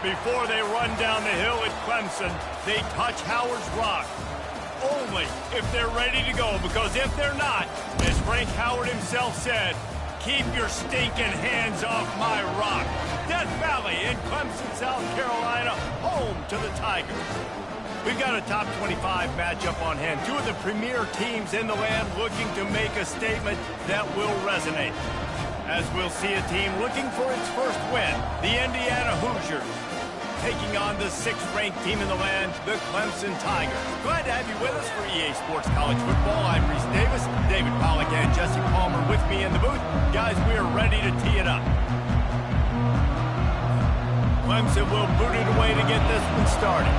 Before they run down the hill at Clemson, they touch Howard's rock. Only if they're ready to go, because if they're not, as Frank Howard himself said, keep your stinking hands off my rock. Death Valley in Clemson, South Carolina, home to the Tigers. We've got a top 25 matchup on hand. Two of the premier teams in the land looking to make a statement that will resonate. As we'll see a team looking for its first win, the Indiana Hoosiers, taking on the 6th-ranked team in the land, the Clemson Tigers. Glad to have you with us for EA Sports College Football. I'm Reese Davis, David Pollack and Jesse Palmer with me in the booth. Guys, we are ready to tee it up. Clemson will boot it away to get this one started.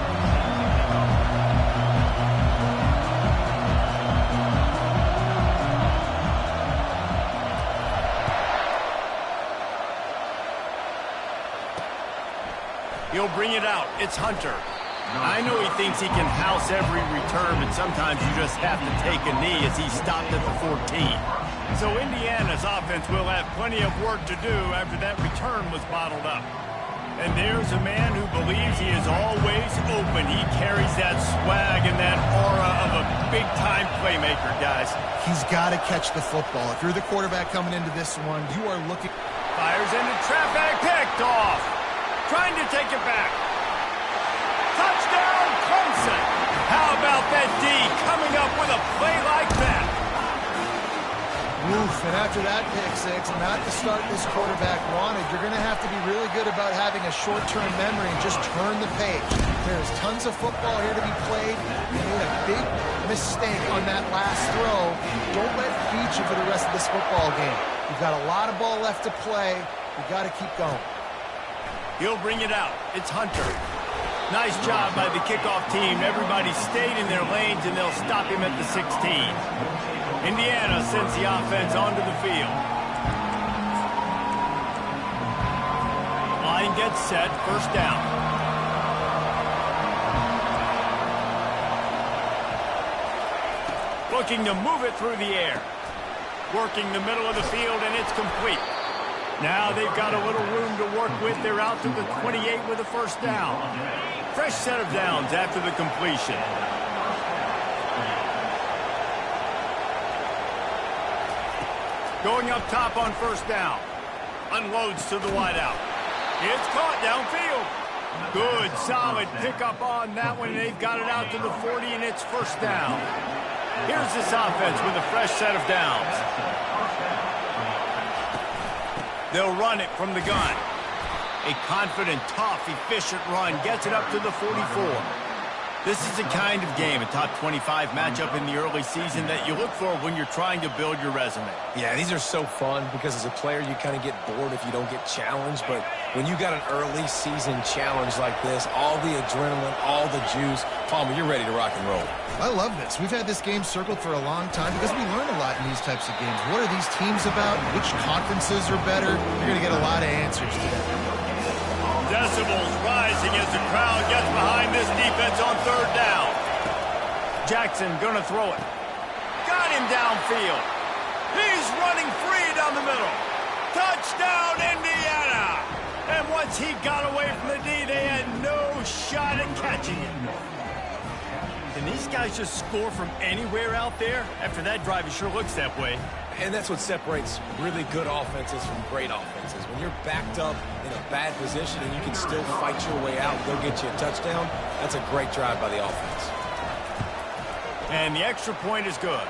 He'll bring it out. It's Hunter. I know he thinks he can house every return, but sometimes you just have to take a knee as he stopped at the 14. So Indiana's offense will have plenty of work to do after that return was bottled up. And there's a man who believes he is always open. He carries that swag and that aura of a big-time playmaker, guys. He's got to catch the football. If you're the quarterback coming into this one, you are looking... Fires into traffic, picked off. Trying to take it back. Touchdown, Clemson. How about that D coming up with a play like that? Oof, and after that pick six, not the start this quarterback wanted. You're going to have to be really good about having a short-term memory and just turn the page. There's tons of football here to be played. You made a big mistake on that last throw. Don't let it beat you for the rest of this football game. You've got a lot of ball left to play. You've got to keep going. He'll bring it out. It's Hunter. Nice job by the kickoff team. Everybody stayed in their lanes, and they'll stop him at the 16. Indiana sends the offense onto the field. Line gets set. First down. Looking to move it through the air. Working the middle of the field, and it's complete. Now they've got a little room to work with. They're out to the 28 with a first down. Fresh set of downs after the completion. Going up top on first down. Unloads to the wideout. It's caught downfield. Good, solid pickup on that one. They've got it out to the 40, and it's first down. Here's this offense with a fresh set of downs. They'll run it from the gun. A confident, tough, efficient run gets it up to the 44. This is the kind of game, a top 25 matchup in the early season that you look for when you're trying to build your resume. Yeah, these are so fun because as a player you kind of get bored if you don't get challenged, but when you got an early season challenge like this, all the adrenaline, all the juice, Palmer, you're ready to rock and roll. I love this. We've had this game circled for a long time because we learn a lot in these types of games. What are these teams about? Which conferences are better? You're going to get a lot of answers today. Decibels rising as the crowd gets behind this defense on third down. Jackson gonna throw it. Got him downfield. He's running free down the middle. Touchdown, Indiana! And once he got away from the D, they had no shot at catching him. Can these guys just score from anywhere out there? After that drive, it sure looks that way. And that's what separates really good offenses from great offenses. When you're backed up in a bad position and you can still fight your way out and go get you a touchdown, that's a great drive by the offense. And the extra point is good.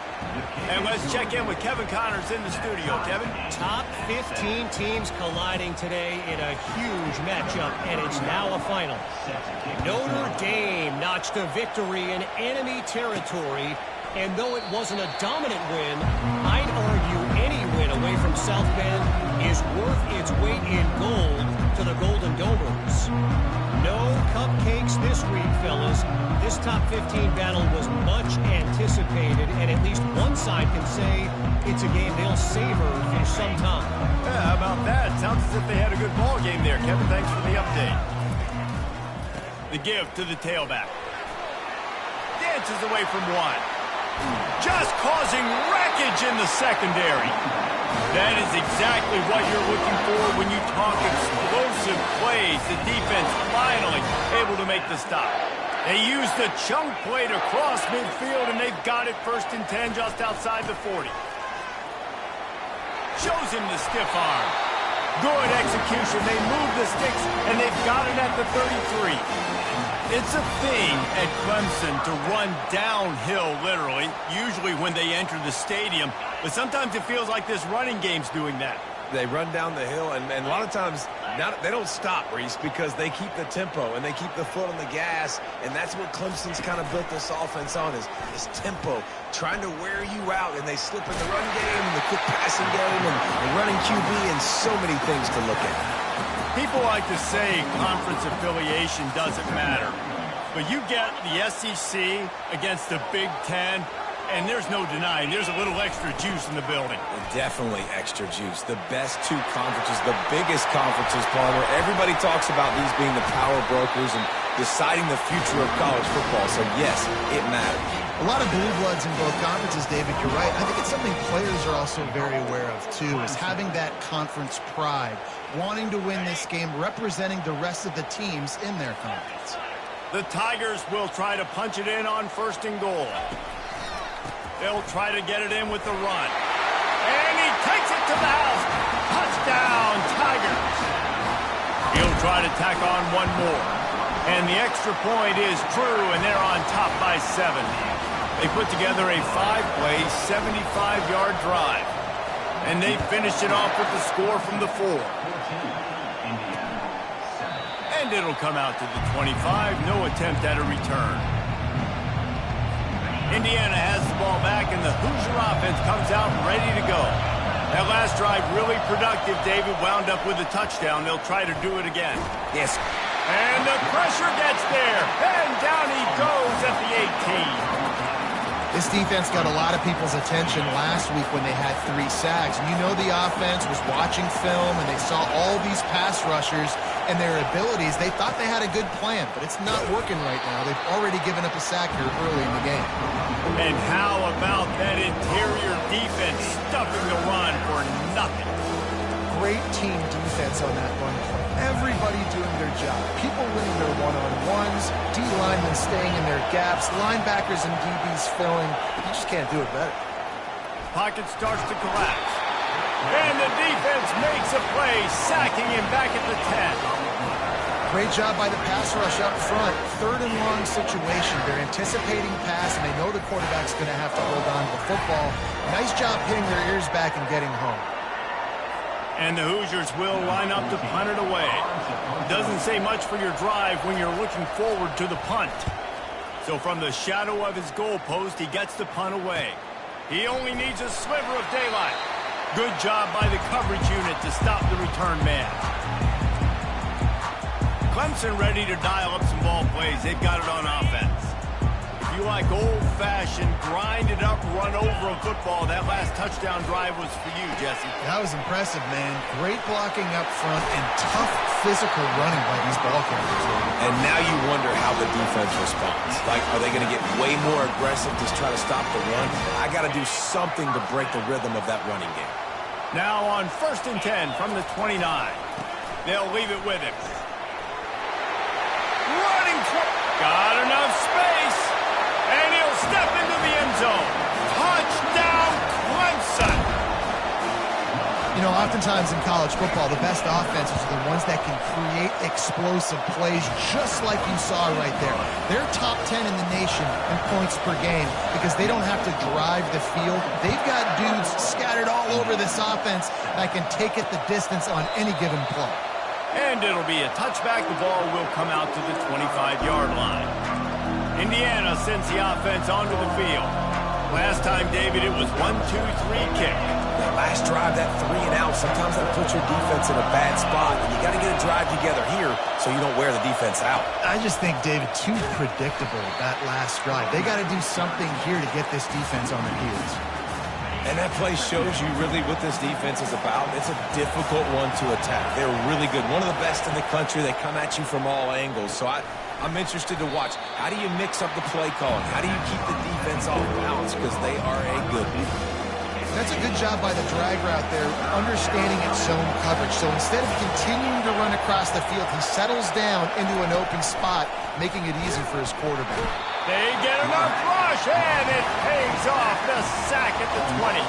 And let's check in with Kevin Connors in the studio. Kevin? Top 15 teams colliding today in a huge matchup, and it's now a final. Notre Dame notched a victory in enemy territory, and though it wasn't a dominant win, I'd argue any win away from South Bend is worth its weight in gold to the Golden Domers. No cupcakes this week, fellas. This top 15 battle was much anticipated, and at least one side can say it's a game they'll savor for some time. Yeah, how about that? Sounds as if they had a good ball game there. Kevin, thanks for the update. The give to the tailback. Dances away from one. Just causing wreckage in the secondary. That is exactly what you're looking for when you talk explosive play plays, the defense finally able to make the stop. They use the chunk play to cross midfield, and they've got it 1st and 10 just outside the 40. Shows him the stiff arm. Good execution. They move the sticks, and they've got it at the 33. It's a thing at Clemson to run downhill, literally, usually when they enter the stadium. But sometimes it feels like this running game's doing that. They run down the hill, and a lot of times they don't stop, Reese, because they keep the tempo and they keep the foot on the gas, and that's what Clemson's kind of built this offense on, is tempo, trying to wear you out, and they slip in the run game, and the quick passing game, and the running QB, and so many things to look at. People like to say conference affiliation doesn't matter, but you get the SEC against the Big Ten, and there's no denying there's a little extra juice in the building. Definitely extra juice. The best two conferences, the biggest conferences, Palmer. Everybody talks about these being the power brokers and deciding the future of college football. So, yes, it matters. A lot of blue bloods in both conferences, David. You're right. I think it's something players are also very aware of, too, is having that conference pride, wanting to win this game, representing the rest of the teams in their conference. The Tigers will try to punch it in on 1st and goal. They'll try to get it in with the run. And he takes it to the house. Touchdown, Tigers. He'll try to tack on one more. And the extra point is true, and they're on top by 7. They put together a 5-play, 75-yard drive. And they finished it off with the score from the 4. And it'll come out to the 25. No attempt at a return. Indiana has the ball back, and the Hoosier offense comes out ready to go. That last drive really productive. David wound up with a touchdown. They'll try to do it again. Yes. And the pressure gets there. And down he goes at the 18. This defense got a lot of people's attention last week when they had 3 sacks. And you know the offense was watching film, and they saw all these pass rushers and their abilities. They thought they had a good plan, but it's not working right now. They've already given up a sack here early in the game. And how about that interior defense stuffing the run for nothing? Great team defense on that run play. Everybody doing their job. People winning their one-on-ones, D-linemen staying in their gaps, linebackers and DBs filling. You just can't do it better. Pocket starts to collapse. And the defense makes a play, sacking him back at the 10. Great job by the pass rush up front. 3rd and long situation. They're anticipating pass, and they know the quarterback's going to have to hold on to the football. Nice job hitting their ears back and getting home. And the Hoosiers will line up to punt it away. Doesn't say much for your drive when you're looking forward to the punt. So from the shadow of his goalpost, he gets the punt away. He only needs a sliver of daylight. Good job by the coverage unit to stop the return man. Clemson ready to dial up some ball plays. They've got it on offense. If you like old-fashioned, grind-it-up, run-over of football, that last touchdown drive was for you, Jesse. That was impressive, man. Great blocking up front and tough physical running by these ball carriers. And now you wonder how the defense responds. Like, are they going to get way more aggressive to try to stop the run? I got to do something to break the rhythm of that running game. Now on 1st and 10 from the 29. They'll leave it with him. Running for... Got enough space. And he'll step into the end zone. Touchdown, Clemson. You know, oftentimes in college football, the best offenses are the ones that can create explosive plays, just like you saw right there. They're top 10 in the nation in points per game because they don't have to drive the field. They've got dudes scattered all over this offense that can take it the distance on any given play. And it'll be a touchback. The ball will come out to the 25-yard line. Indiana sends the offense onto the field. Last time, David, it was 1-2-3 kick. That last drive, that 3 and out, sometimes that puts your defense in a bad spot. And you got to get a drive together here so you don't wear the defense out. I just think, David, too predictable, that last drive. They got to do something here to get this defense on their heels. And that play shows you really what this defense is about. It's a difficult one to attack. They're really good. One of the best in the country. They come at you from all angles. So I'm interested to watch. How do you mix up the play calling? How do you keep the defense off balance? Because they are a good one. That's a good job by the drag route there, understanding its zone coverage. So instead of continuing to run across the field, he settles down into an open spot, making it easy for his quarterback. They get enough rush, and it pays off. The sack at the 20.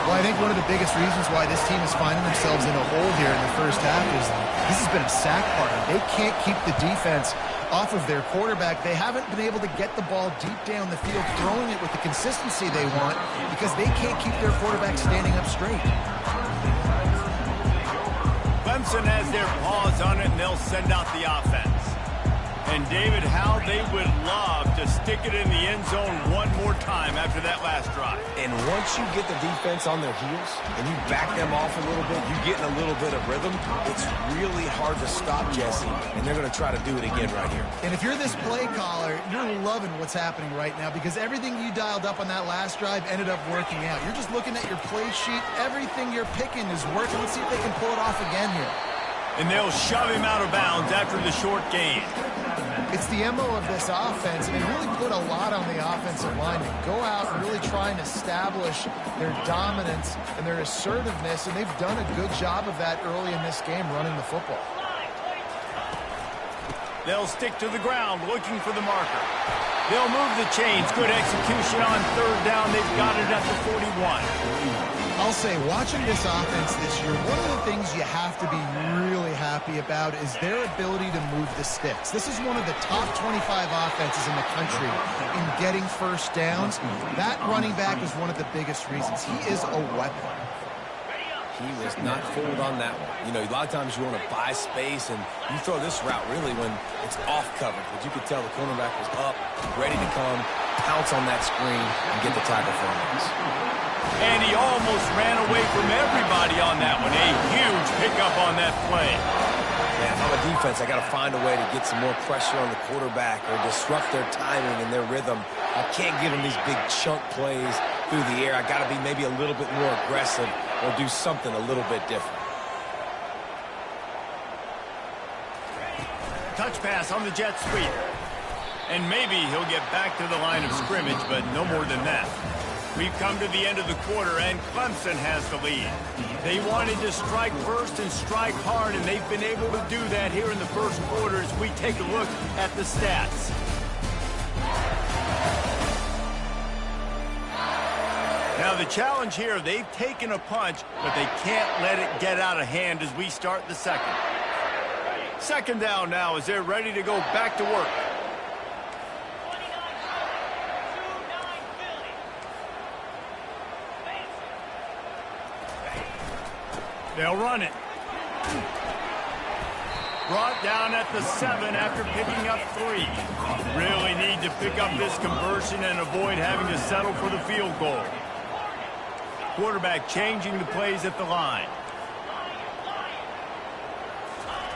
Well, I think one of the biggest reasons why this team is finding themselves in a hole here in the first half is this has been a sack party. They can't keep the defense off of their quarterback. They haven't been able to get the ball deep down the field, throwing it with the consistency they want because they can't keep their quarterback standing up straight. Clemson has their paws on it, and they'll send out the offense. And, David, how they would love to stick it in the end zone one more time after that last drive. And once you get the defense on their heels and you back them off a little bit, you get in a little bit of rhythm, it's really hard to stop Jesse, and they're going to try to do it again right here. And if you're this play caller, you're loving what's happening right now because everything you dialed up on that last drive ended up working out. You're just looking at your play sheet. Everything you're picking is working. Let's see if they can pull it off again here. And they'll shove him out of bounds after the short gain. It's the MO of this offense, and they really put a lot on the offensive line to go out and really try and establish their dominance and their assertiveness, and they've done a good job of that early in this game running the football. They'll stick to the ground looking for the marker. They'll move the chains. Good execution on third down. They've got it at the 41. I'll say, watching this offense this year, one of the things you have to be really happy about is their ability to move the sticks. This is one of the top 25 offenses in the country in getting first downs. That running back is one of the biggest reasons. He is a weapon. He was not fooled on that one. You know, a lot of times you want to buy space, and you throw this route really when it's off coverage. But you could tell the cornerback was up, ready to come, pounce on that screen, and get the tackle for him. And he almost ran away from everybody on that one. A huge pickup on that play. Yeah, if I'm a defense, I got to find a way to get some more pressure on the quarterback or disrupt their timing and their rhythm. I can't give them these big chunk plays through the air. I got to be maybe a little bit more aggressive or do something a little bit different. Touch pass on the jet sweep. And maybe he'll get back to the line of scrimmage, but no more than that. We've come to the end of the quarter, and Clemson has the lead. They wanted to strike first and strike hard, and they've been able to do that here in the first quarter as we take a look at the stats. Now, the challenge here, they've taken a punch, but they can't let it get out of hand as we start the second. Second down now as they're ready to go back to work. They'll run it. Brought down at the 7 after picking up 3. Really need to pick up this conversion and avoid having to settle for the field goal. Quarterback changing the plays at the line.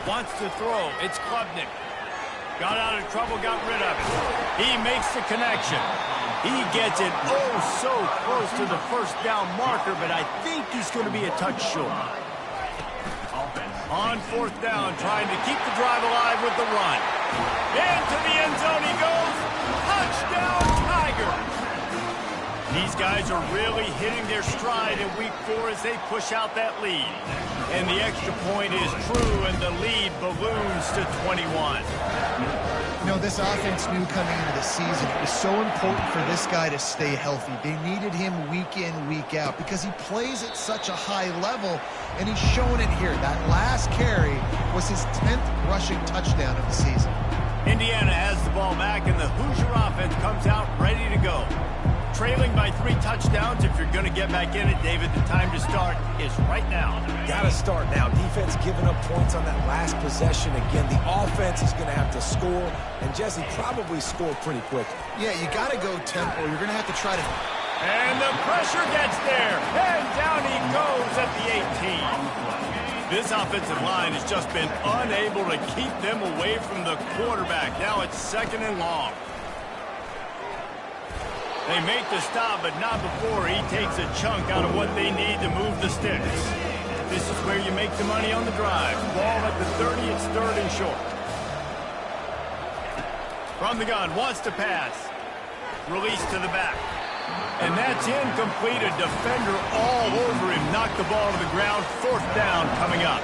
Wants to throw. It's Klubnik. Got out of trouble, got rid of it. He makes the connection. He gets it so close to the first down marker, but I think he's going to be a touch short. On fourth down, trying to keep the drive alive with the run. Into the end zone he goes. Touchdown, Tiger. These guys are really hitting their stride in week 4 as they push out that lead. And the extra point is true, and the lead balloons to 21. You know, this offense knew coming into the season it was so important for this guy to stay healthy. They needed him week in, week out because he plays at such a high level, and he's showing it here. That last carry was his 10th rushing touchdown of the season. Indiana has the ball back, and the Hoosier offense comes out ready to go. Trailing by 3 touchdowns. If you're going to get back in it, David, the time to start is right now. Got to start now. Defense giving up points on that last possession. Again, the offense is going to have to score, and Jesse probably scored pretty quickly. Yeah, you got to go tempo. You're going to have to try to... And the pressure gets there, and down he goes at the 18. This offensive line has just been unable to keep them away from the quarterback. Now it's 2nd and long. They make the stop, but not before he takes a chunk out of what they need to move the sticks. This is where you make the money on the drive. Ball at the 30, it's 3rd and short. From the gun, wants to pass. Release to the back. And that's incomplete. A defender all over him. Knocked the ball to the ground. 4th down coming up.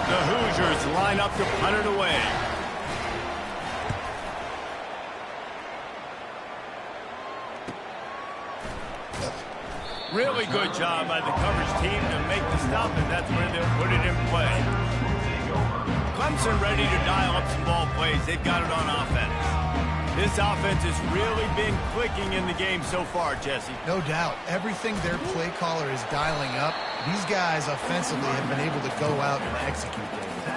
The Hoosiers line up to punt it away. Really good job by the coverage team to make the stop, and that's where they'll put it in play. Clemson ready to dial up some ball plays. They've got it on offense. This offense has really been clicking in the game so far, Jesse. No doubt. Everything their play caller is dialing up, these guys offensively have been able to go out and execute.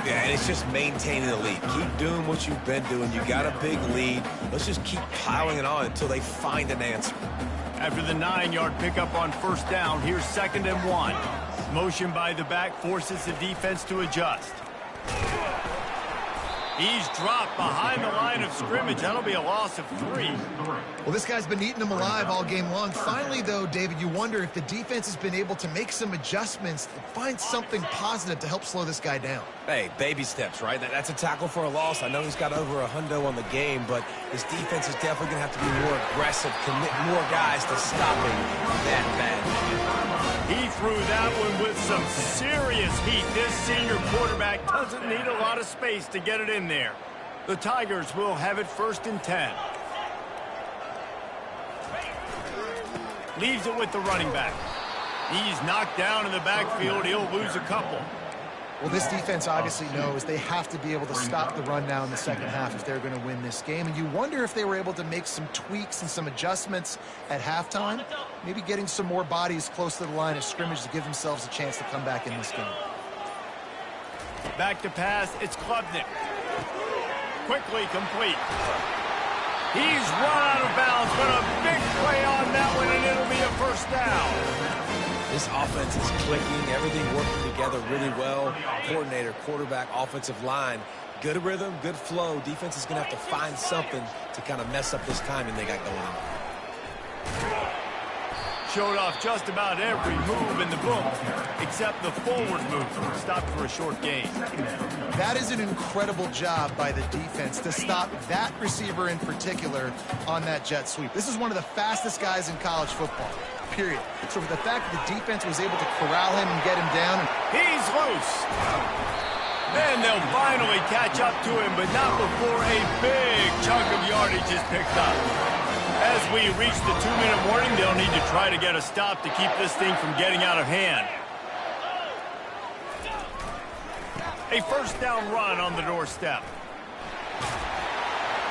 Yeah, and it's just maintaining the lead. Keep doing what you've been doing. You got a big lead. Let's just keep piling it on until they find an answer. After the 9-yard pickup on 1st down, here's 2nd and 1. Motion by the back forces the defense to adjust. He's dropped behind the line of scrimmage. That'll be a loss of 3. Well, this guy's been eating them alive all game long. Finally, though, David, you wonder if the defense has been able to make some adjustments, find something positive to help slow this guy down. Hey, baby steps, right? That's a tackle for a loss. I know he's got over a hundo on the game, but this defense is definitely going to have to be more aggressive, commit more guys to stopping that bad. He threw that one with some serious heat. This senior quarterback doesn't need a lot of space to get it in there. The Tigers will have it 1st and 10. Leaves it with the running back. He's knocked down in the backfield. He'll lose a couple. Well, this defense obviously knows they have to be able to stop the run now in the second half if they're going to win this game. And you wonder if they were able to make some tweaks and some adjustments at halftime, maybe getting some more bodies close to the line of scrimmage to give themselves a chance to come back in this game. Back to pass, it's Klubnik. Quickly complete. He's run out of bounds, but a big play on that one, and it'll be a 1st down. This offense is clicking, everything working together really well. Coordinator, quarterback, offensive line, good rhythm, good flow. Defense is going to have to find something to kind of mess up this timing they got going on. Showed off just about every move in the book, except the forward move. Stopped for a short gain. That is an incredible job by the defense to stop that receiver in particular on that jet sweep. This is one of the fastest guys in college football, period. So for the fact that the defense was able to corral him and get him down. He's loose. Then they'll finally catch up to him, but not before a big chunk of yardage is picked up. As we reach the 2-minute warning, they'll need to try to get a stop to keep this thing from getting out of hand. A 1st down run on the doorstep.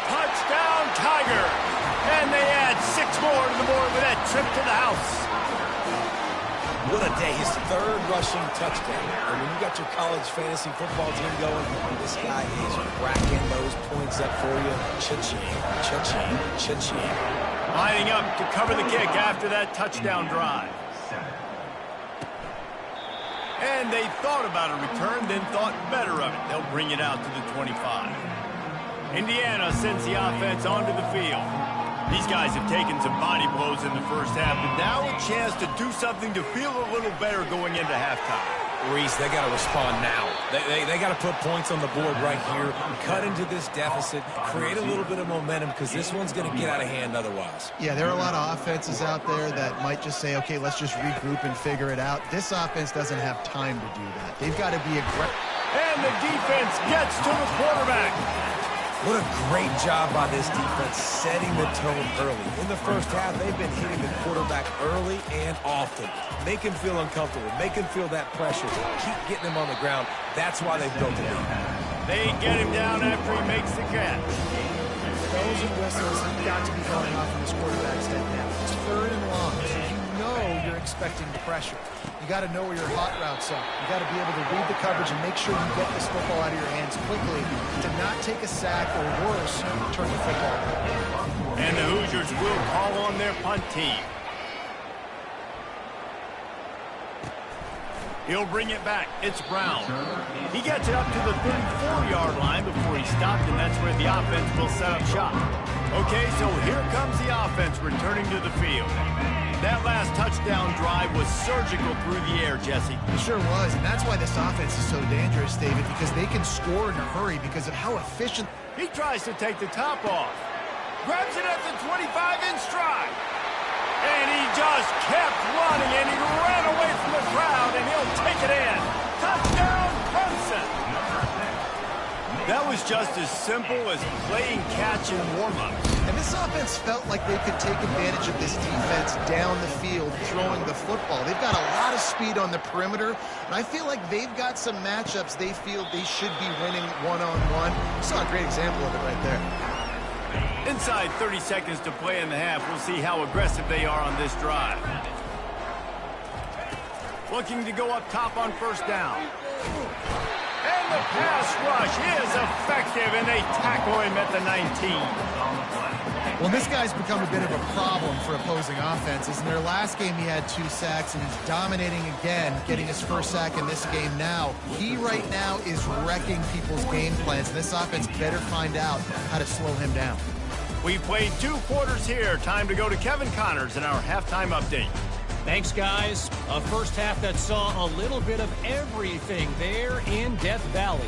Touchdown, Tiger! And they add 6 more to the board with that trip to the house. What a day. His 3rd rushing touchdown. And when you got your college fantasy football team going, this guy is racking those points up for you. Cha-ching, cha-ching, cha-ching. Lining up to cover the kick after that touchdown drive. And they thought about a return, then thought better of it. They'll bring it out to the 25. Indiana sends the offense onto the field. These guys have taken some body blows in the 1st half, but now a chance to do something to feel a little better going into halftime. Reese, they got to respond now. They got to put points on the board right here, cut into this deficit, create a little bit of momentum, because this one's going to get out of hand otherwise. Yeah, there are a lot of offenses out there that might just say, okay, let's just regroup and figure it out. This offense doesn't have time to do that. They've got to be aggressive. And the defense gets to the quarterback. What a great job by this defense setting the tone early. In the 1st half, they've been hitting the quarterback early and often. Make him feel uncomfortable. Make him feel that pressure. Keep getting him on the ground. That's why they've built the lead. They get him down after he makes the catch. Bells and whistles have got to be going off in this quarterback's head now. It's 3rd and long, so you know you're expecting pressure. You got to know where your hot routes are. You got to be able to read the coverage and make sure you get this football out of your hands quickly to not take a sack or worse, turn the football. And the Hoosiers will call on their punt team. He'll bring it back. It's Brown. He gets it up to the 34-yard line before he stopped, and that's where the offense will set up shop. Okay, so here comes the offense returning to the field. That last touchdown drive was surgical through the air, Jesse. It sure was, and that's why this offense is so dangerous, David, because they can score in a hurry because of how efficient. He tries to take the top off. Grabs it at the 25 in stride. And he just kept running, and he ran away from the crowd, and he'll take it in. Touchdown, Clemson. That was just as simple as playing catch in warm-ups. And this offense felt like they could take advantage of this defense down the field throwing the football. They've got a lot of speed on the perimeter, and I feel like they've got some matchups they feel they should be winning one-on-one. Saw a great example of it right there. Inside 30 seconds to play in the half. We'll see how aggressive they are on this drive. Looking to go up top on first down. And the pass rush is effective, and they tackle him at the 19. Well, this guy's become a bit of a problem for opposing offenses. In their last game, he had 2 sacks, and he's dominating again, getting his first sack in this game now. He right now is wrecking people's game plans, and this offense better find out how to slow him down. We played 2 quarters here. Time to go to Kevin Connors in our halftime update. Thanks, guys. A first half that saw a little bit of everything there in Death Valley.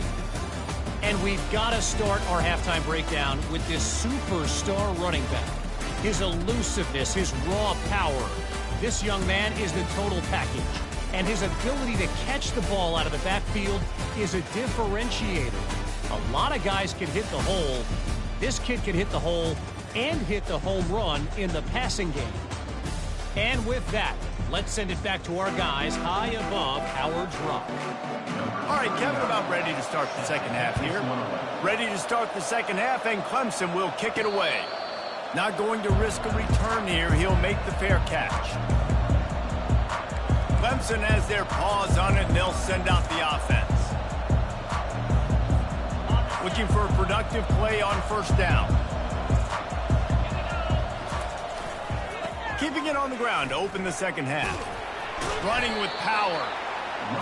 And we've got to start our halftime breakdown with this superstar running back. His elusiveness, his raw power. This young man is the total package. And his ability to catch the ball out of the backfield is a differentiator. A lot of guys can hit the hole. This kid can hit the hole and hit the home run in the passing game. And with that, let's send it back to our guys high above Howard's Rock. All right, Kevin, about ready to start the second half here. Ready to start the second half, and Clemson will kick it away. Not going to risk a return here. He'll make the fair catch. Clemson has their paws on it, and they'll send out the offense. Looking for a productive play on first down. Keeping it on the ground to open the second half. Running with power.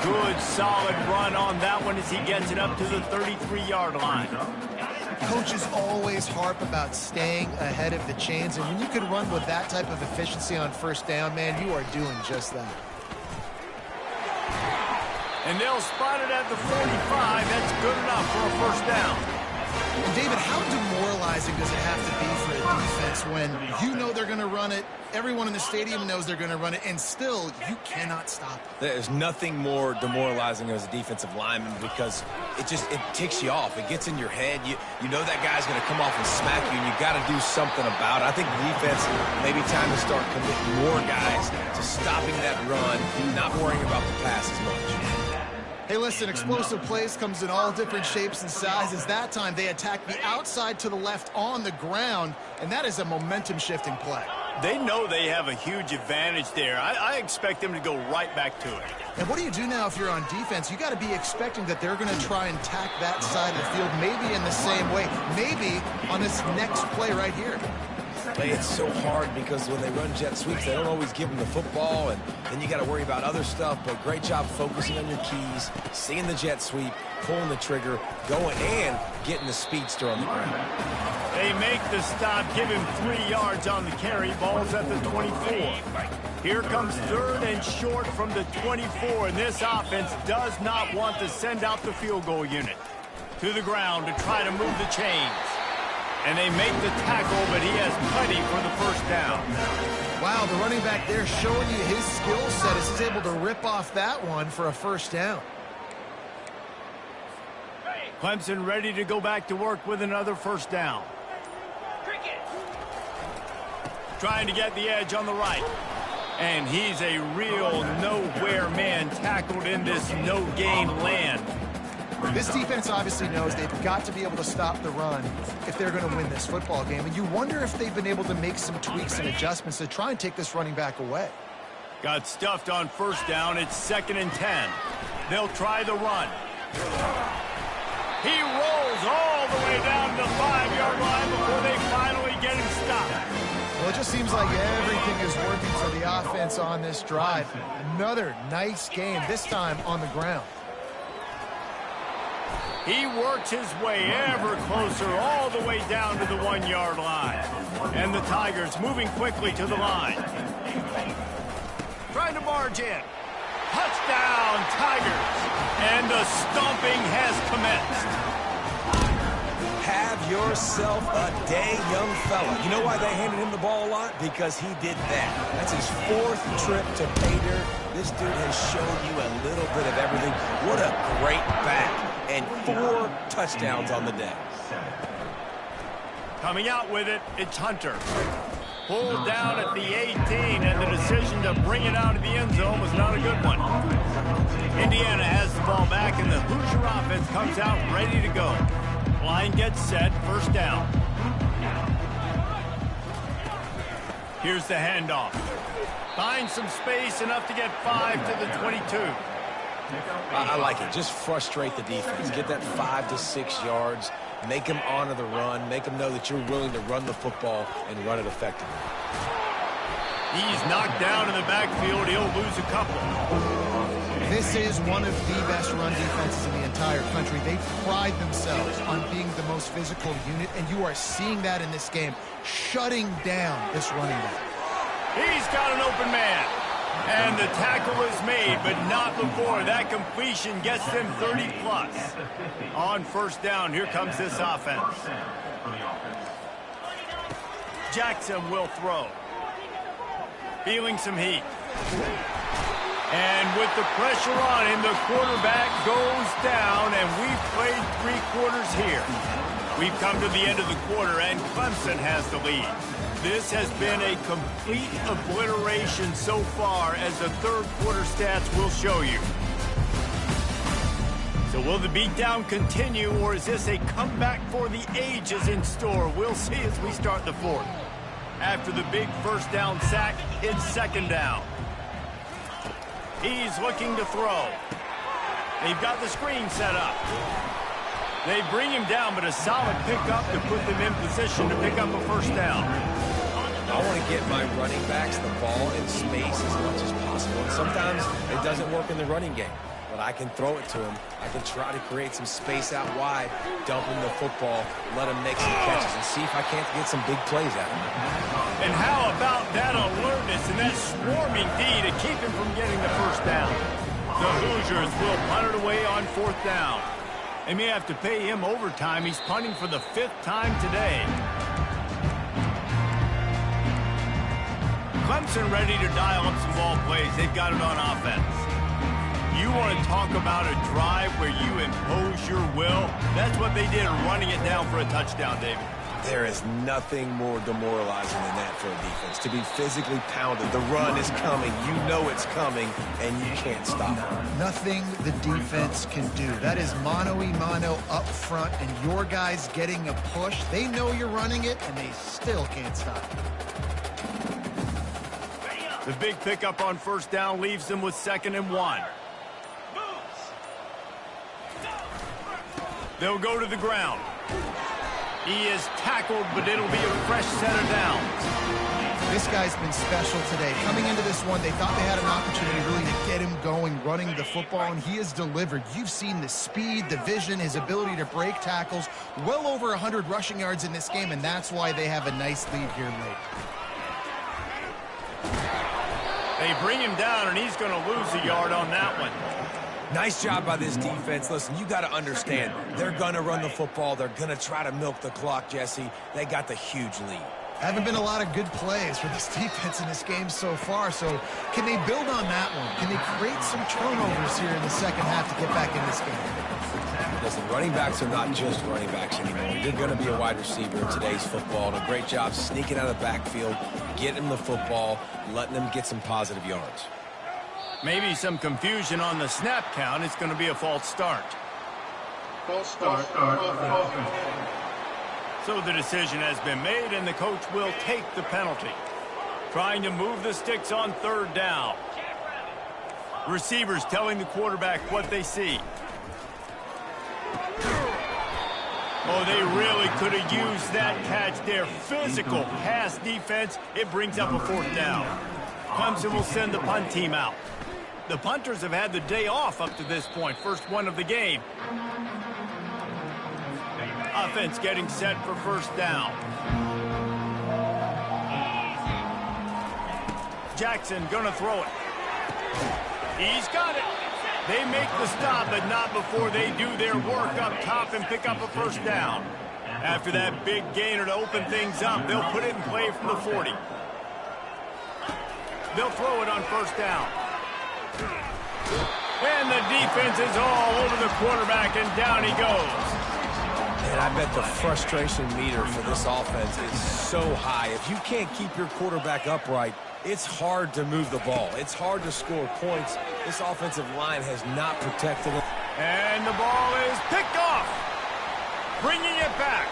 Good, solid run on that one as he gets it up to the 33-yard line. Coaches always harp about staying ahead of the chains, and when you can run with that type of efficiency on first down, man, you are doing just that. And they'll spot it at the 45. That's good enough for a first down. And David, how demoralizing does it have to be for a defense when you know they're going to run it, everyone in the stadium knows they're going to run it, and still you cannot stop it? There's nothing more demoralizing as a defensive lineman because it ticks you off. It gets in your head. You know that guy's going to come off and smack you, and you got to do something about it. I think the defense maybe time to start committing more guys to stopping that run, not worrying about the pass as much. Hey, listen, explosive plays comes in all different shapes and sizes. That time they attack the outside to the left on the ground, and that is a momentum-shifting play. They know they have a huge advantage there. I expect them to go right back to it. And what do you do now if you're on defense? You got to be expecting that they're going to try and tack that side of the field, maybe in the same way, maybe on this next play right here. It's so hard because when they run jet sweeps, they don't always give them the football, and then you got to worry about other stuff. But great job focusing on your keys, seeing the jet sweep, pulling the trigger, going and getting the speedster on the ground. They make the stop, give him 3 yards on the carry. Ball's at the 24. Here comes third and short from the 24, and this offense does not want to send out the field goal unit. To the ground to try to move the chains. And they make the tackle, but he has plenty for the first down. Wow, the running back there showing you his skill set as he's able to rip off that one for a first down. Clemson ready to go back to work with another first down. Trying to get the edge on the right. And he's a real nowhere man tackled in this no-gain land. This defense obviously knows they've got to be able to stop the run if they're going to win this football game. And you wonder if they've been able to make some tweaks and adjustments to try and take this running back away. Got stuffed on first down. It's 2nd and 10. They'll try the run. He rolls all the way down to the 5-yard line before they finally get him stopped. Well, it just seems like everything is working for the offense on this drive. Another nice game, this time on the ground. He works his way ever closer all the way down to the 1-yard line. And the Tigers moving quickly to the line. Trying to barge in. Touchdown, Tigers. And the stomping has commenced. Have yourself a day, young fella. You know why they handed him the ball a lot? Because he did that. That's his 4th trip to pay dirt. This dude has shown you a little bit of everything. What a great back. And 4 touchdowns on the day. Coming out with it, it's Hunter. Pulled down at the 18, and the decision to bring it out of the end zone was not a good one. Indiana has the ball back, and the Hoosier offense comes out ready to go. Line gets set, first down. Here's the handoff. Finds some space, enough to get 5 to the 22. I like it. Just frustrate the defense. Get that 5 to 6 yards. Make them honor the run. Make them know that you're willing to run the football and run it effectively. He's knocked down in the backfield. He'll lose a couple. This is one of the best run defenses in the entire country. They pride themselves on being the most physical unit, and you are seeing that in this game, shutting down this running back. He's got an open man. And the tackle is made, but not before. That completion gets them 30-plus. On first down, here comes this offense. Jackson will throw. Feeling some heat. And with the pressure on him, the quarterback goes down, and we've played 3 quarters here. We've come to the end of the quarter, and Clemson has the lead. This has been a complete obliteration so far, as the third quarter stats will show you. So will the beatdown continue, or is this a comeback for the ages in store? We'll see as we start the fourth. After the big first down sack, it's second down. He's looking to throw. They've got the screen set up. They bring him down, but a solid pickup to put them in position to pick up a first down. I want to get my running backs the ball in space as much as possible. And sometimes it doesn't work in the running game, but I can throw it to him. I can try to create some space out wide, dump him the football, let him make some catches, and see if I can't get some big plays out of him. And how about that alertness and that swarming D to keep him from getting the first down? The Hoosiers will punt it away on fourth down. They may have to pay him overtime. He's punting for the 5th time today. Clemson ready to dial up some ball plays. They've got it on offense. You want to talk about a drive where you impose your will? That's what they did, running it down for a touchdown, David. There is nothing more demoralizing than that for a defense. To be physically pounded. The run is coming. You know it's coming, and you can't stop it. Nothing the defense can do. That is mano-a-mano up front, and your guys getting a push. They know you're running it, and they still can't stop it. The big pickup on first down leaves them with 2nd and 1. They'll go to the ground. He is tackled, but it'll be a fresh set of downs. This guy's been special today. Coming into this one, they thought they had an opportunity really to get him going, running the football, and he has delivered. You've seen the speed, the vision, his ability to break tackles. Well over 100 rushing yards in this game, and that's why they have a nice lead here late. They bring him down, and he's going to lose a yard on that one. Nice job by this defense. Listen, you got to understand, they're going to run the football. They're going to try to milk the clock, Jesse. They got the huge lead. Haven't been a lot of good plays for this defense in this game so far, so can they build on that one? Can they create some turnovers here in the second half to get back in this game? Listen, running backs are not just running backs anymore. You're going to be a wide receiver in today's football. And a great job sneaking out of the backfield, getting them the football, letting them get some positive yards. Maybe some confusion on the snap count. It's going to be a false start. False start. So the decision has been made, and the coach will take the penalty. Trying to move the sticks on third down. Receivers telling the quarterback what they see. Oh, they really could have used that catch there. Physical pass defense. It brings up a fourth down. Clemson will send the punt team out. The punters have had the day off up to this point. First one of the game. Offense getting set for first down. Jackson gonna throw it. He's got it. They make the stop, but not before they do their work up top and pick up a first down. After that big gainer to open things up, they'll put it in play from the 40. They'll throw it on first down. And the defense is all over the quarterback, and down he goes. And I bet the frustration meter for this offense is so high. If you can't keep your quarterback upright, it's hard to move the ball. It's hard to score points. This offensive line has not protected it. And the ball is picked off. Bringing it back.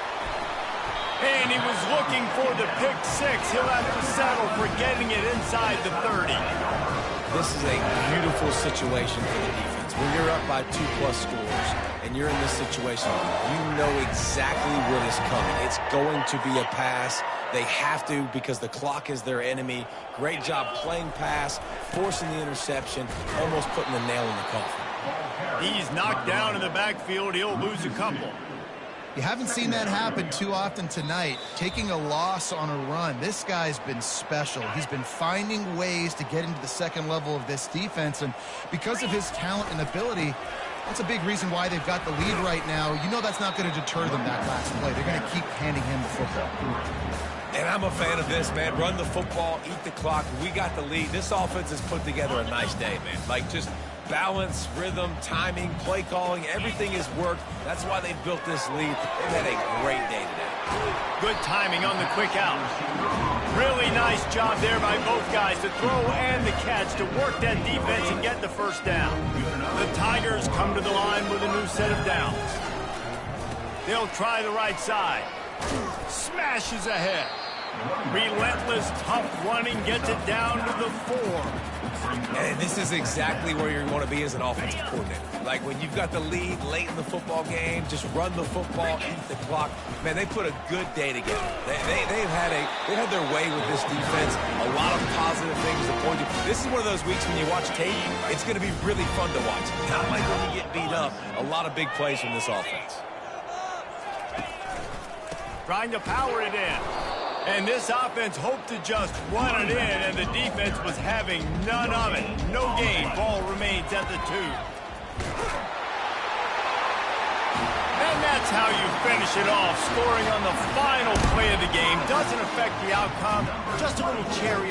And he was looking for the pick six. He'll have to settle for getting it inside the 30. This is a beautiful situation for the defense. When you're up by 2+ scores and you're in this situation, you know exactly what is coming. It's going to be a pass. They have to because the clock is their enemy. Great job playing pass, forcing the interception, almost putting the nail in the coffin. He's knocked down in the backfield. He'll lose a couple. You haven't seen that happen too often tonight, taking a loss on a run. This guy's been special. He's been finding ways to get into the second level of this defense, and because of his talent and ability, that's a big reason why they've got the lead right now. You know that's not going to deter them, that last play. They're going to keep handing him the football. And I'm a fan of this, man. Run the football, eat the clock. We got the lead. This offense has put together a nice day, man. Like, just balance, rhythm, timing, play calling, everything has worked. That's why they built this lead. They've had a great day today. Good timing on the quick out. Really nice job there by both guys to throw and the catch to work that defense and get the first down. The Tigers come to the line with a new set of downs. They'll try the right side. Smashes ahead. Relentless, tough running, gets it down to the 4. And this is exactly where you want to be as an offensive coordinator. Like when you've got the lead late in the football game, just run the football, eat the clock. Man, they put a good day together. They've had their way with this defense. A lot of positive things to point to. This is one of those weeks when you watch tape, it's going to be really fun to watch. Not like when you get beat up. A lot of big plays from this offense. Trying to power it in. And this offense hoped to just run it in, and the defense was having none of it. No gain. Ball remains at the 2. And that's how you finish it off. Scoring on the final play of the game doesn't affect the outcome. Just a little cherry